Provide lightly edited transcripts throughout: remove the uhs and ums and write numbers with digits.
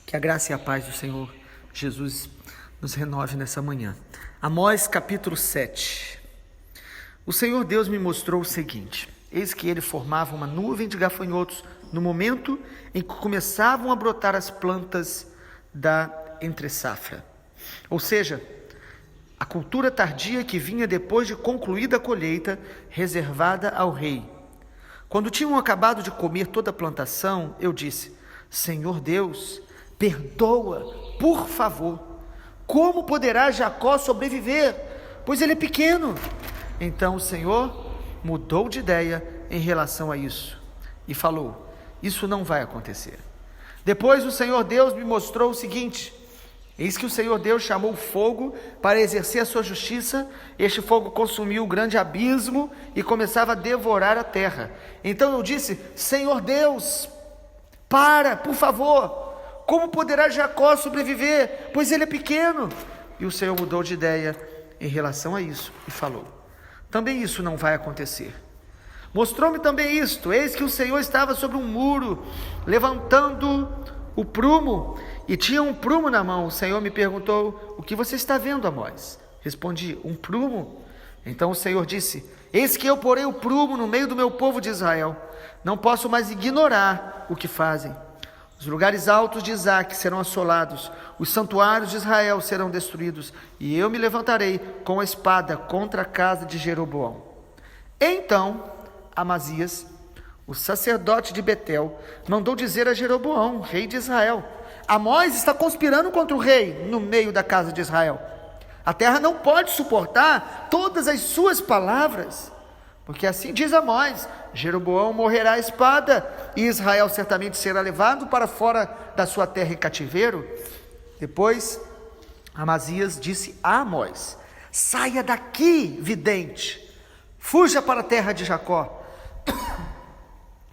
Que a graça e a paz do Senhor Jesus nos renove nessa manhã. Amós capítulo 7. O Senhor Deus me mostrou o seguinte: eis que ele formava uma nuvem de gafanhotos no momento em que começavam a brotar as plantas da entre-safra. Ou seja, a cultura tardia que vinha depois de concluída a colheita, reservada ao rei. Quando tinham acabado de comer toda a plantação, eu disse: Senhor Deus, perdoa, por favor. Como poderá Jacó sobreviver? Pois ele é pequeno. Então o Senhor mudou de ideia em relação a isso e falou: isso não vai acontecer. Depois o Senhor Deus me mostrou o seguinte: eis que o Senhor Deus chamou fogo para exercer a sua justiça. Este fogo consumiu o grande abismo e começava a devorar a terra. Então eu disse: Senhor Deus, por favor. Como poderá Jacó sobreviver? Pois ele é pequeno. E o Senhor mudou de ideia em relação a isso e falou: também isso não vai acontecer. Mostrou-me também isto: eis que o Senhor estava sobre um muro, levantando o prumo, e tinha um prumo na mão. O Senhor me perguntou: o que você está vendo, Amós? Respondi: um prumo. Então o Senhor disse: eis que eu porei o prumo no meio do meu povo de Israel. Não posso mais ignorar o que fazem. Os lugares altos de Isaque serão assolados, os santuários de Israel serão destruídos, e eu me levantarei com a espada contra a casa de Jeroboão. Então Amazias, o sacerdote de Betel, mandou dizer a Jeroboão, rei de Israel: Amós está conspirando contra o rei no meio da casa de Israel. A terra não pode suportar todas as suas palavras, porque assim diz Amós: Jeroboão morrerá à espada, e Israel certamente será levado para fora da sua terra em cativeiro. Depois Amazias disse a Amós: saia daqui, vidente, fuja para a terra de Jacó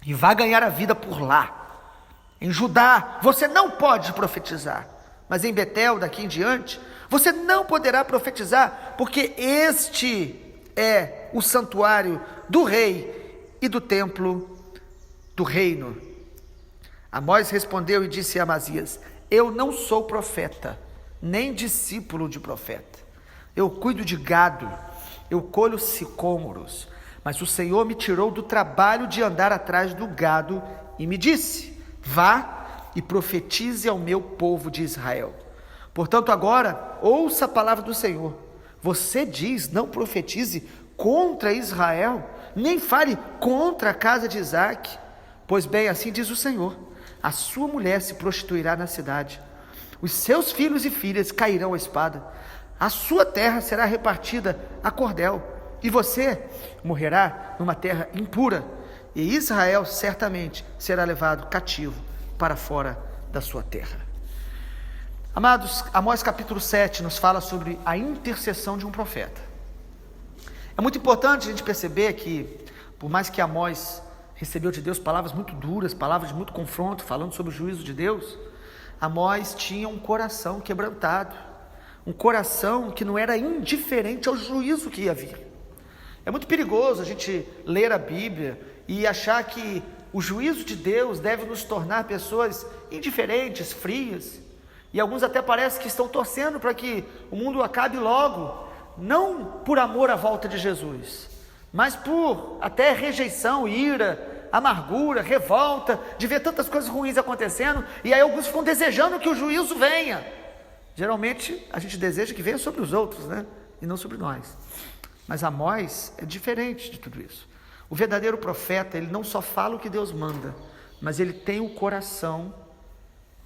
e vá ganhar a vida por lá. Em Judá você não pode profetizar, mas em Betel, daqui em diante, você não poderá profetizar, porque este é o santuário do rei e do templo do reino. Amós respondeu e disse a Amazias: eu não sou profeta, nem discípulo de profeta. Eu cuido de gado, eu colho sicômoros, mas o Senhor me tirou do trabalho de andar atrás do gado e me disse: vá e profetize ao meu povo de Israel. Portanto, agora ouça a palavra do Senhor. Você diz: não profetize contra Israel, nem fale contra a casa de Isaque. Pois bem, assim diz o Senhor: a sua mulher se prostituirá na cidade, os seus filhos e filhas cairão à espada, a sua terra será repartida a cordel, e você morrerá numa terra impura, e Israel certamente será levado cativo para fora da sua terra. Amados, Amós capítulo 7 nos fala sobre a intercessão de um profeta. É muito importante a gente perceber que, por mais que Amós recebeu de Deus palavras muito duras, palavras de muito confronto, falando sobre o juízo de Deus, Amós tinha um coração quebrantado, um coração que não era indiferente ao juízo que ia vir. É muito perigoso a gente ler a Bíblia e achar que o juízo de Deus deve nos tornar pessoas indiferentes, frias, e alguns até parecem que estão torcendo para que o mundo acabe logo, não por amor à volta de Jesus, mas por até rejeição, ira, amargura, revolta, de ver tantas coisas ruins acontecendo, e aí alguns ficam desejando que o juízo venha. Geralmente a gente deseja que venha sobre os outros, né? E não sobre nós. Mas Amós é diferente de tudo isso. O verdadeiro profeta, ele não só fala o que Deus manda, mas ele tem o coração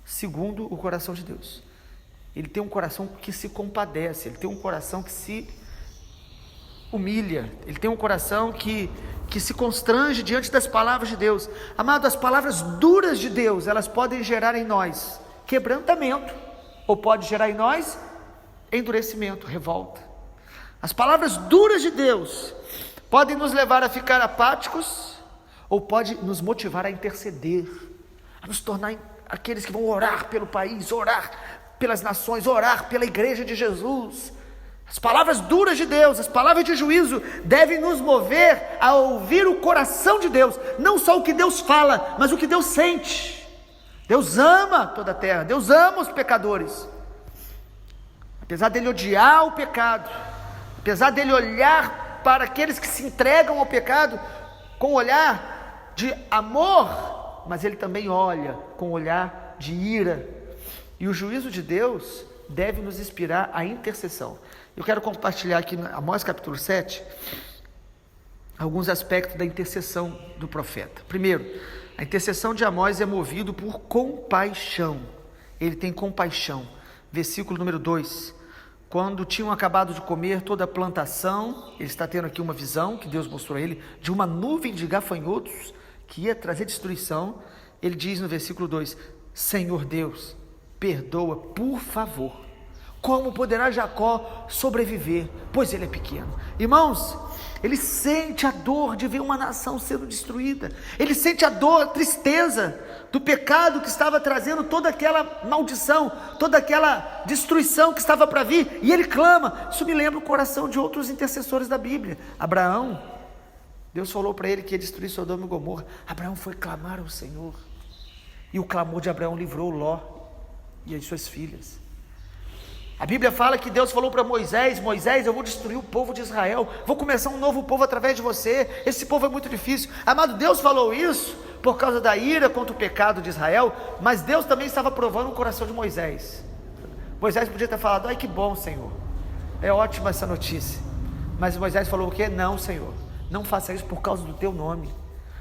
segundo o coração de Deus. Ele tem um coração que se compadece, ele tem um coração que se humilha, ele tem um coração que se constrange diante das palavras de Deus. Amado, as palavras duras de Deus, elas podem gerar em nós quebrantamento, ou pode gerar em nós endurecimento, revolta. As palavras duras de Deus podem nos levar a ficar apáticos, ou pode nos motivar a interceder, a nos tornar aqueles que vão orar pelo país, orar pelas nações, orar pela igreja de Jesus. As palavras duras de Deus, as palavras de juízo devem nos mover a ouvir o coração de Deus, não só o que Deus fala, mas o que Deus sente. Deus ama toda a terra, Deus ama os pecadores. Apesar dele odiar o pecado, apesar dele olhar para aqueles que se entregam ao pecado com um olhar de amor, mas ele também olha com um olhar de ira. E o juízo de Deus deve nos inspirar à intercessão. Eu quero compartilhar aqui em Amós capítulo 7, alguns aspectos da intercessão do profeta. Primeiro, a intercessão de Amós é movido por compaixão. Ele tem compaixão. Versículo número 2. Quando tinham acabado de comer toda a plantação, ele está tendo aqui uma visão que Deus mostrou a ele, de uma nuvem de gafanhotos que ia trazer destruição. Ele diz no versículo 2, Senhor Deus, perdoa, por favor. Como poderá Jacó sobreviver? Pois ele é pequeno. Irmãos, ele sente a dor de ver uma nação sendo destruída. Ele sente a dor, a tristeza do pecado que estava trazendo toda aquela maldição, toda aquela destruição que estava para vir. E ele clama. Isso me lembra o coração de outros intercessores da Bíblia. Abraão, Deus falou para ele que ia destruir Sodoma e Gomorra. Abraão foi clamar ao Senhor. E o clamor de Abraão livrou Ló e as suas filhas. A Bíblia fala que Deus falou para Moisés, Moisés, eu vou destruir o povo de Israel, vou começar um novo povo através de você, esse povo é muito difícil. Amado, Deus falou isso por causa da ira contra o pecado de Israel, mas Deus também estava provando o coração de Moisés. Moisés podia ter falado, ai que bom Senhor, é ótima essa notícia, mas Moisés falou o quê? Não Senhor, não faça isso por causa do teu nome.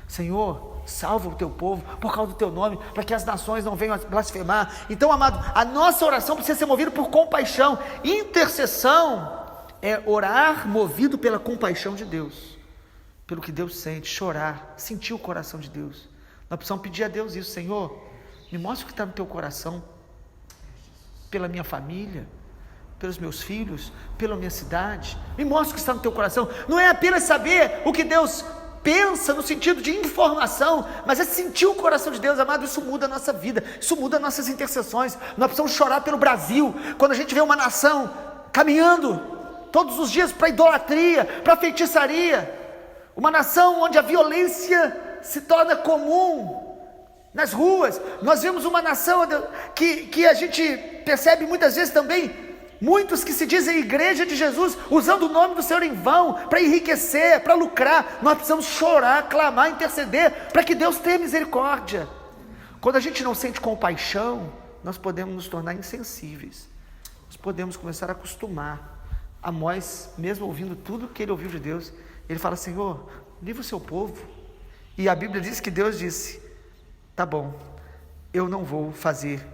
Senhor, salva o teu povo por causa do teu nome, para que as nações não venham a blasfemar. Então, amado, a nossa oração precisa ser movida por compaixão. Intercessão é orar movido pela compaixão de Deus, pelo que Deus sente, chorar, sentir o coração de Deus. Nós precisamos pedir a Deus isso, Senhor, me mostra o que está no teu coração, pela minha família, pelos meus filhos, pela minha cidade, me mostra o que está no teu coração. Não é apenas saber o que Deus pensa no sentido de informação, mas é sentir o coração de Deus, amado. Isso muda a nossa vida, isso muda nossas intercessões. Nós precisamos chorar pelo Brasil, quando a gente vê uma nação caminhando todos os dias para idolatria, para feitiçaria, uma nação onde a violência se torna comum nas ruas. Nós vemos uma nação que a gente percebe muitas vezes também muitos que se dizem igreja de Jesus, usando o nome do Senhor em vão, para enriquecer, para lucrar. Nós precisamos chorar, clamar, interceder, para que Deus tenha misericórdia. Quando a gente não sente compaixão, nós podemos nos tornar insensíveis, nós podemos começar a acostumar. Amós, mesmo ouvindo tudo que ele ouviu de Deus, ele fala, Senhor, livra o seu povo. E a Bíblia diz que Deus disse, tá bom, eu não vou fazer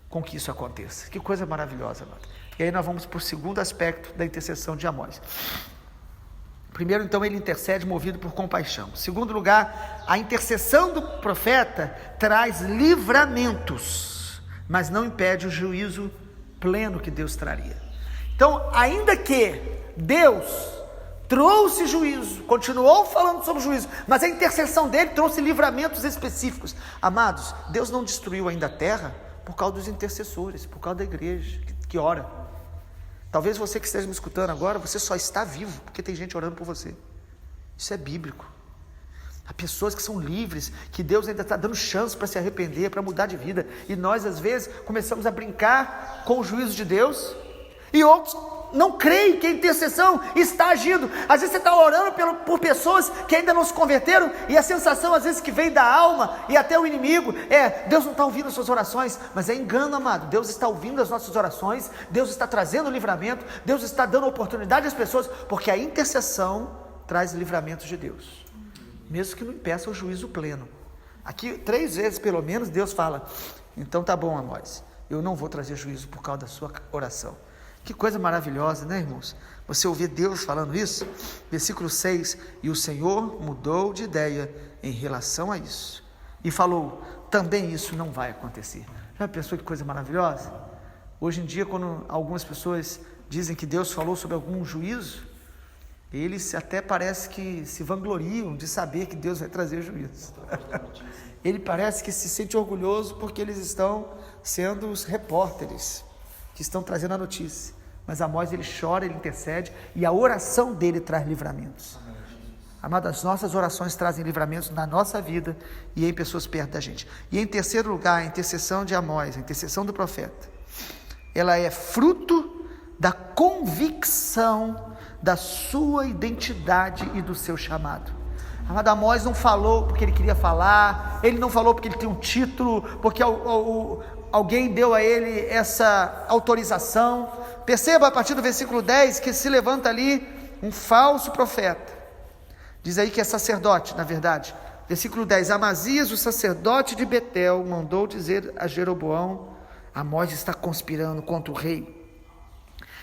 com que isso aconteça. Que coisa maravilhosa, amado. E aí nós vamos para o segundo aspecto da intercessão de Amós. Primeiro, então, ele intercede movido por compaixão. Em segundo lugar, a intercessão do profeta traz livramentos, mas não impede o juízo pleno que Deus traria. Então, ainda que Deus trouxe juízo, continuou falando sobre juízo, mas a intercessão dele trouxe livramentos específicos. Amados, Deus não destruiu ainda a terra por causa dos intercessores, por causa da igreja que ora. Talvez você que esteja me escutando agora, você só está vivo porque tem gente orando por você. Isso é bíblico. Há pessoas que são livres, que Deus ainda está dando chance para se arrepender, para mudar de vida. E nós, às vezes, começamos a brincar com o juízo de Deus. E outros não creem que a intercessão está agindo. Às vezes você está orando por pessoas que ainda não se converteram, e a sensação às vezes que vem da alma e até o inimigo é, Deus não está ouvindo as suas orações. Mas é engano, amado. Deus está ouvindo as nossas orações, Deus está trazendo livramento, Deus está dando oportunidade às pessoas, porque a intercessão traz livramentos de Deus, mesmo que não impeça o juízo pleno. Aqui 3 vezes pelo menos Deus fala, então tá bom, Amós, eu não vou trazer juízo por causa da sua oração. Que coisa maravilhosa, né, irmãos? Você ouvir Deus falando isso. Versículo 6, e o Senhor mudou de ideia em relação a isso, e falou, também isso não vai acontecer. Já pensou que coisa maravilhosa? Hoje em dia, quando algumas pessoas dizem que Deus falou sobre algum juízo, eles até parece que se vangloriam de saber que Deus vai trazer juízo. Ele parece que se sente orgulhoso porque eles estão sendo os repórteres que estão trazendo a notícia. Mas Amós, ele chora, ele intercede, e a oração dele traz livramentos. Amado, as nossas orações trazem livramentos na nossa vida e em pessoas perto da gente. E em terceiro lugar, a intercessão de Amós, a intercessão do profeta, ela é fruto da convicção da sua identidade e do seu chamado. Amado, Amós não falou porque ele queria falar, ele não falou porque ele tem um título, porque alguém deu a ele essa autorização. Perceba a partir do versículo 10 que se levanta ali um falso profeta. Diz aí que é sacerdote, na verdade. Versículo 10, Amazias, o sacerdote de Betel, mandou dizer a Jeroboão: Amós está conspirando contra o rei.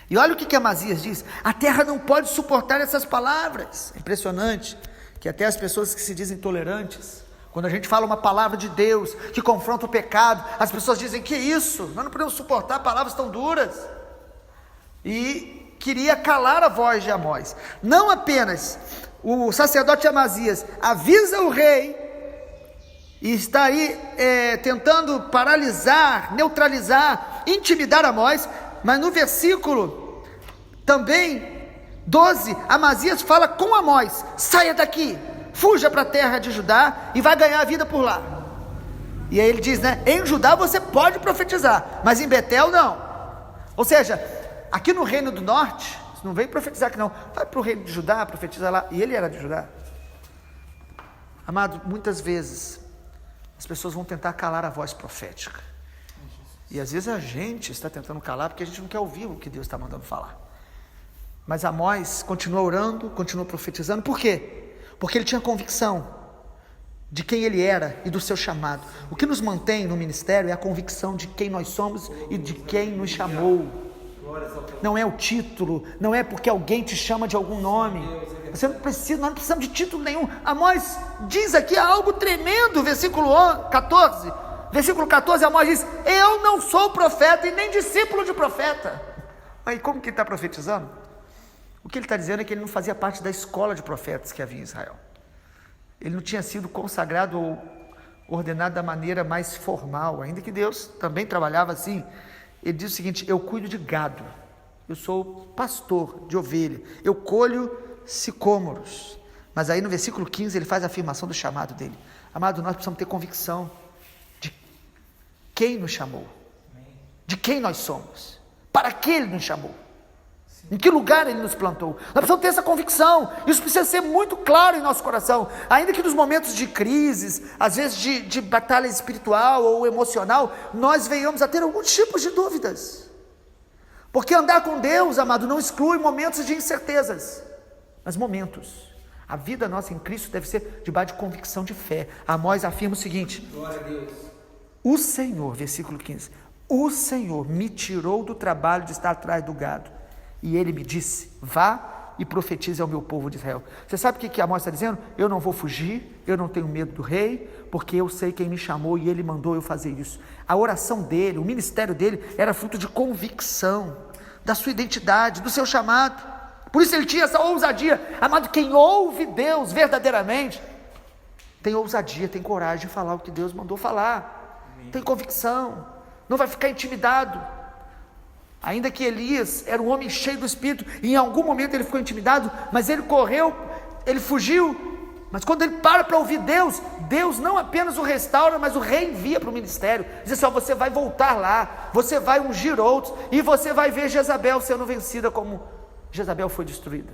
E olha o que Amazias diz: a terra não pode suportar essas palavras. É impressionante que até as pessoas que se dizem tolerantes, quando a gente fala uma palavra de Deus que confronta o pecado, as pessoas dizem: que isso? Nós não podemos suportar palavras tão duras. E queria calar a voz de Amós. Não apenas o sacerdote Amazias avisa o rei e está aí tentando paralisar, neutralizar, intimidar Amós, mas no versículo também 12, Amazias fala com Amós: saia daqui, fuja para a terra de Judá e vai ganhar a vida por lá. E aí ele diz, em Judá você pode profetizar, mas em Betel não. Ou seja, aqui no reino do norte, não vem profetizar aqui não, vai para o reino de Judá, profetiza lá. E ele era de Judá. Amado, muitas vezes as pessoas vão tentar calar a voz profética, e às vezes a gente está tentando calar porque a gente não quer ouvir o que Deus está mandando falar. Mas Amós continua orando, continua profetizando. Por quê? Porque ele tinha convicção de quem ele era e do seu chamado. O que nos mantém no ministério é a convicção de quem nós somos e de quem nos chamou. Não é o título, não é porque alguém te chama de algum nome. Você não precisa, nós não precisamos de título nenhum. Amós diz aqui algo tremendo, versículo 14. Versículo 14, Amós diz: eu não sou profeta e nem discípulo de profeta. Aí como que ele está profetizando? O que ele está dizendo é que ele não fazia parte da escola de profetas que havia em Israel. Ele não tinha sido consagrado ou ordenado da maneira mais formal, ainda que Deus também trabalhava assim. Ele diz o seguinte: eu cuido de gado, eu sou pastor de ovelha, eu colho sicômoros. Mas aí no versículo 15 ele faz a afirmação do chamado dele. Amado, nós precisamos ter convicção de quem nos chamou, de quem nós somos, para que ele nos chamou, em que lugar ele nos plantou. Nós precisamos ter essa convicção. Isso precisa ser muito claro em nosso coração. Ainda que nos momentos de crises, às vezes de batalha espiritual ou emocional, nós venhamos a ter alguns tipos de dúvidas. Porque andar com Deus, amado, não exclui momentos de incertezas, mas momentos. A vida nossa em Cristo deve ser debaixo de convicção de fé. Amós afirma o seguinte: glória a Deus. O Senhor, versículo 15, o Senhor me tirou do trabalho de estar atrás do gado, e ele me disse: vá e profetize ao meu povo de Israel. Você sabe o que Amós está dizendo? Eu não vou fugir, eu não tenho medo do rei, porque eu sei quem me chamou e ele mandou eu fazer isso. A oração dele, o ministério dele era fruto de convicção da sua identidade, do seu chamado. Por isso ele tinha essa ousadia. Amado, quem ouve Deus verdadeiramente tem ousadia, tem coragem de falar o que Deus mandou falar. Amém. Tem convicção, não vai ficar intimidado. Ainda que Elias era um homem cheio do Espírito, e em algum momento ele ficou intimidado, mas ele correu, ele fugiu. Mas quando ele para ouvir Deus, Deus não apenas o restaura, mas o reenvia para o ministério. Diz assim: ó, você vai voltar lá, você vai ungir outros, e você vai ver Jezabel sendo vencida como Jezabel foi destruída.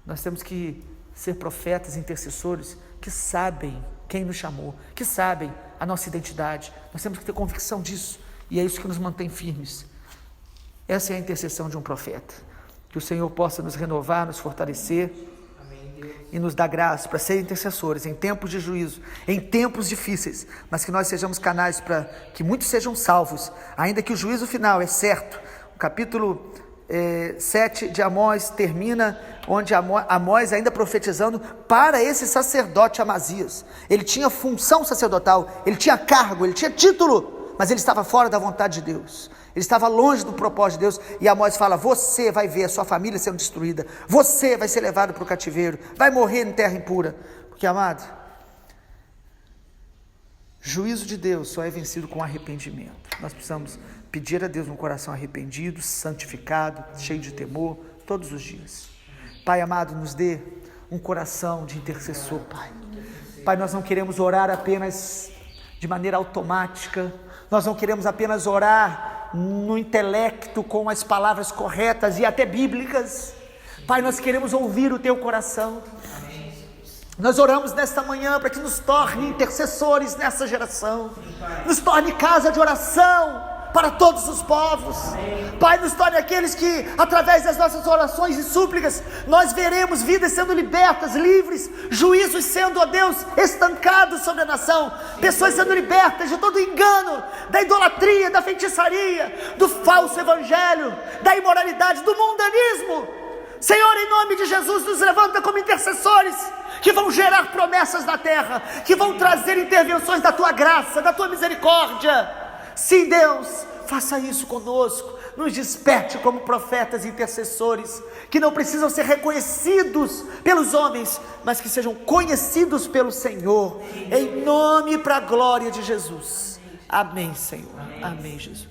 Nós temos que ser profetas, intercessores, que sabem quem nos chamou, que sabem a nossa identidade. Nós temos que ter convicção disso, e é isso que nos mantém firmes. Essa é a intercessão de um profeta. Que o Senhor possa nos renovar, nos fortalecer. Amém, e nos dar graça para ser intercessores em tempos de juízo, em tempos difíceis, mas que nós sejamos canais para que muitos sejam salvos, ainda que o juízo final é certo. O capítulo 7 de Amós termina onde Amós ainda profetizando para esse sacerdote Amazias. Ele tinha função sacerdotal, ele tinha cargo, ele tinha título, mas ele estava fora da vontade de Deus. Ele estava longe do propósito de Deus. E Amós fala: você vai ver a sua família sendo destruída, você vai ser levado para o cativeiro, vai morrer em terra impura. Porque, amado, juízo de Deus só é vencido com arrependimento. Nós precisamos pedir a Deus um coração arrependido, santificado, cheio de temor, todos os dias. Pai amado, nos dê um coração de intercessor, Pai. Pai, nós não queremos orar apenas de maneira automática, nós não queremos apenas orar no intelecto com as palavras corretas e até bíblicas. Pai, nós queremos ouvir o Teu coração. Nós oramos nesta manhã para que nos torne intercessores nessa geração, nos torne casa de oração para todos os povos. Pai, nos torne aqueles que, através das nossas orações e súplicas, nós veremos vidas sendo libertas, livres, juízos sendo, ó Deus, estancados sobre a nação, pessoas sendo libertas de todo engano, da idolatria, da feitiçaria, do falso evangelho, da imoralidade, do mundanismo. Senhor, em nome de Jesus, nos levanta como intercessores que vão gerar promessas na terra, que vão trazer intervenções da Tua graça, da Tua misericórdia. Sim, Deus, faça isso conosco, nos desperte como profetas e intercessores, que não precisam ser reconhecidos pelos homens, mas que sejam conhecidos pelo Senhor, em nome e para a glória de Jesus. Amém, Senhor. Amém, Jesus.